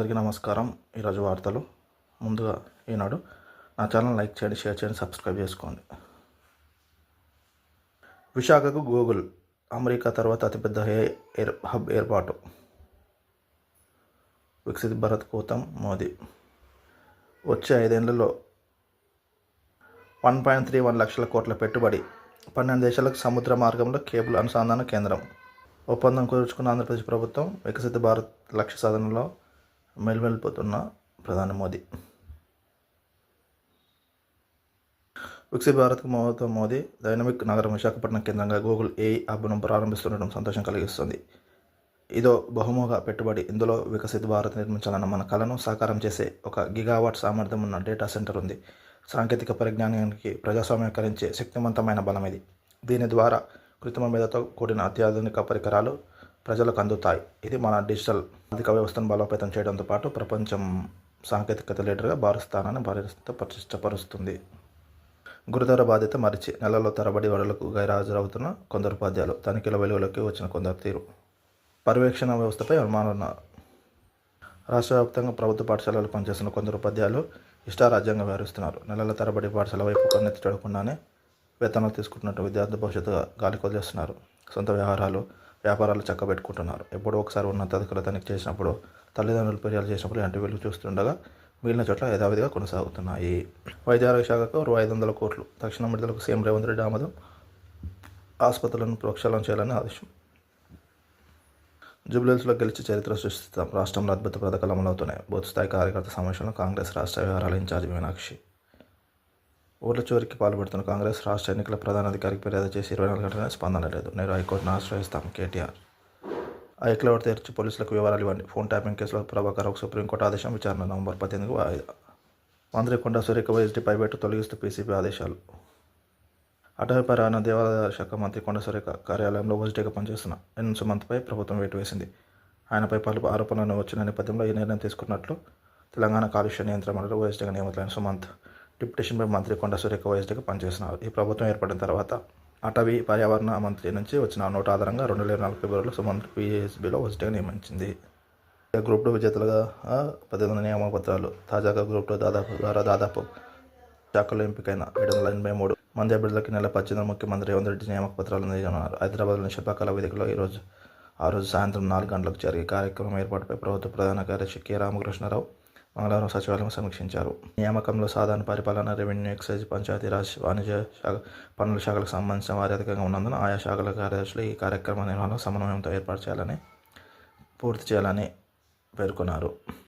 అందరికీ నమస్కారం. ఈరోజు వార్తలు. ముందుగా ఈనాడు. నా ఛానల్ లైక్ చేయండి, షేర్ చేయండి, సబ్స్క్రైబ్ చేసుకోండి. విశాఖకు గూగుల్, అమెరికా తర్వాత అతిపెద్ద ఎయిర్ హబ్ ఏర్పాటు. వికసిత్ భారత్ కోసం మోదీ. వచ్చే 5 ఏళ్లలో 1.31 లక్షల కోట్ల పెట్టుబడి. 12 దేశాలకు సముద్ర మార్గంలో కేబుల్ అనుసంధాన కేంద్రం. ఒప్పందం కుదుర్చుకున్న ఆంధ్రప్రదేశ్ ప్రభుత్వం. వికసిత భారత్ లక్ష్య సాధనలో మెల్మెల్పోతున్న ప్రధాని మోదీ. వికసిత్ భారత్కు మోదీ డైనమిక్ నగరం విశాఖపట్నం కేంద్రంగా గూగుల్ ఏఐ హబ్ను ప్రారంభిస్తుండటం సంతోషం కలిగిస్తుంది. ఇదో బహుముఖ పెట్టుబడి. ఇందులో వికసిత్ భారత్ నిర్మించాలన్న మన కలను సాకారం చేసే 1 గిగావాట్ సామర్థ్యం ఉన్న డేటా సెంటర్ ఉంది. సాంకేతిక పరిజ్ఞానానికి ప్రజాస్వామ్యకరించే శక్తివంతమైన బలం ఇది. దీని ద్వారా కృత్రిమ మేధతో కూడిన అత్యాధునిక పరికరాలు ప్రజలకు అందుతాయి. ఇది మన డిజిటల్ ఆర్థిక వ్యవస్థను బలోపేతం చేయడంతో పాటు ప్రపంచం సాంకేతికత లీడర్గా భారత స్థానాన్ని ప్రతిష్టపరుస్తుంది. గురుతర బాధ్యత మరిచి నెలల్లో తరబడి వడలకు గైర్హాజరవుతున్న కొందరు ఉపాధ్యాయులు. తనిఖీల వెలుగులోకి వచ్చిన కొందరు తీరు. పర్యవేక్షణ వ్యవస్థపై అనుమానాలు. రాష్ట్ర వ్యాప్తంగా ప్రభుత్వ పాఠశాలలు పనిచేస్తున్న కొందరు ఉపాధ్యాయులు ఇష్టారాజ్యంగా వ్యవహరిస్తున్నారు. నెలల తరబడి పాఠశాల వైపు కన్నెత్తి చూడకుండానే వేతనాలు తీసుకుంటున్నట్టు విద్యార్థుల భవిష్యత్తు గాలికి వదిలేస్తున్నారు. సొంత వ్యాపారాలు చక్కబెట్టుకుంటున్నారు. ఎప్పుడో ఒకసారి ఉన్నతాధికారులు తనిఖీ చేసినప్పుడు, తల్లిదండ్రులు ఫిర్యాదు చేసినప్పుడు ఇంటి వెలుగు చూస్తుండగా మిగిలిన చోట్ల యథావిధిగా కొనసాగుతున్నాయి. వైద్య ఆరోగ్య శాఖకు 500 కోట్లు. తక్షణ విడుదలకు సీఎం రేవంత్ రెడ్డి ఆమోదం. ఆసుపత్రులను ప్రక్షాళన చేయాలని ఆదేశం. జూబ్లీహిల్స్లో గెలిచి చరిత్ర సృష్టిస్తాం. రాష్ట్రంలో అద్భుత పథకాలు అమలవుతున్నాయి. బూత్ స్థాయి కార్యకర్త సమావేశంలో కాంగ్రెస్ రాష్ట్ర వ్యవహారాల ఇన్ఛార్జి మీనాక్షి. ఓట్ల చోరీకి పాల్పడుతున్న కాంగ్రెస్ రాష్ట్ర ఎన్నికల ప్రధానాధికారికి ఫిర్యాదు చేసి 24 గంటలైనా స్పందన లేదు. నేడు హైకోర్టును ఆశ్రయిస్తాం కేటీఆర్. ఆ ఎక్లవర్ తెరిచి పోలీసులకు వివరాలు ఇవ్వండి. ఫోన్ ట్యాపింగ్ కేసులో ప్రభాకర్కు సుప్రీంకోర్టు ఆదేశం. విచారణ నవంబర్ 18కు వాయిదా. మంత్రి కొండా సురేఖ వైఎస్డీ పైబెట్టు తొలగిస్తూ పీసీబీ ఆదేశాలు. అటవీ పర్యావరణ దేవాదాయ శాఖ మంత్రి కొండా సురేఖ కార్యాలయంలో ఓఎస్డీగా పనిచేస్తున్న ఎన్ సుమంత్పై ప్రభుత్వం వేటు వేసింది. ఆయనపై పలు ఆరోపణలు వచ్చిన నేపథ్యంలో ఈ నిర్ణయం తీసుకున్నట్లు తెలంగాణ కాలుష్య నియంత్రణ మండలి ఓఎస్డీగా నియమితులైన సుమంత్ డిప్యూటేషన్పై మంత్రి కొండా సురేఖ ఓఎస్డీగా పనిచేస్తున్నారు. ఈ ప్రభుత్వం ఏర్పడిన తర్వాత అటవీ పర్యావరణ మంత్రి నుంచి వచ్చిన నోటు ఆధారంగా 2024 ఫిబ్రవరిలో సుమంత్ పీఎస్బీలో ఓఎస్డీగా నియమించింది. గ్రూప్ 2 విజేతలుగా 18 నియామక పత్రాలు. తాజాగా గ్రూప్ 2 దాదాపు శాఖలో ఎంపికైన 783 మంది అభ్యర్థులకి నెల 18 ముఖ్యమంత్రి రేవంత్ రెడ్డి నియామక పత్రాలు అందజేయనున్నారు. హైదరాబాద్లోని శిల్పకళ వేదికలో ఆ రోజు సాయంత్రం 4 గంటలకు జరిగే కార్యక్రమం ఏర్పాటుపై ప్రభుత్వ ప్రధాన కార్యదర్శి కె రామకృష్ణారావు మంగళవారం సచివాలయం సమీక్షించారు. నియామకంలో సాధారణ పరిపాలన, రెవెన్యూ, ఎక్సైజ్, పంచాయతీరాజ్, వాణిజ్య శాఖ, పన్నుల శాఖలకు సంబంధించిన వారి అధికంగా ఉన్నందున ఆయా శాఖల కార్యదర్శులు ఈ కార్యక్రమ నిర్వహణలో సమన్వయంతో ఏర్పాటు చేయాలని పూర్తి చేయాలని పేర్కొన్నారు.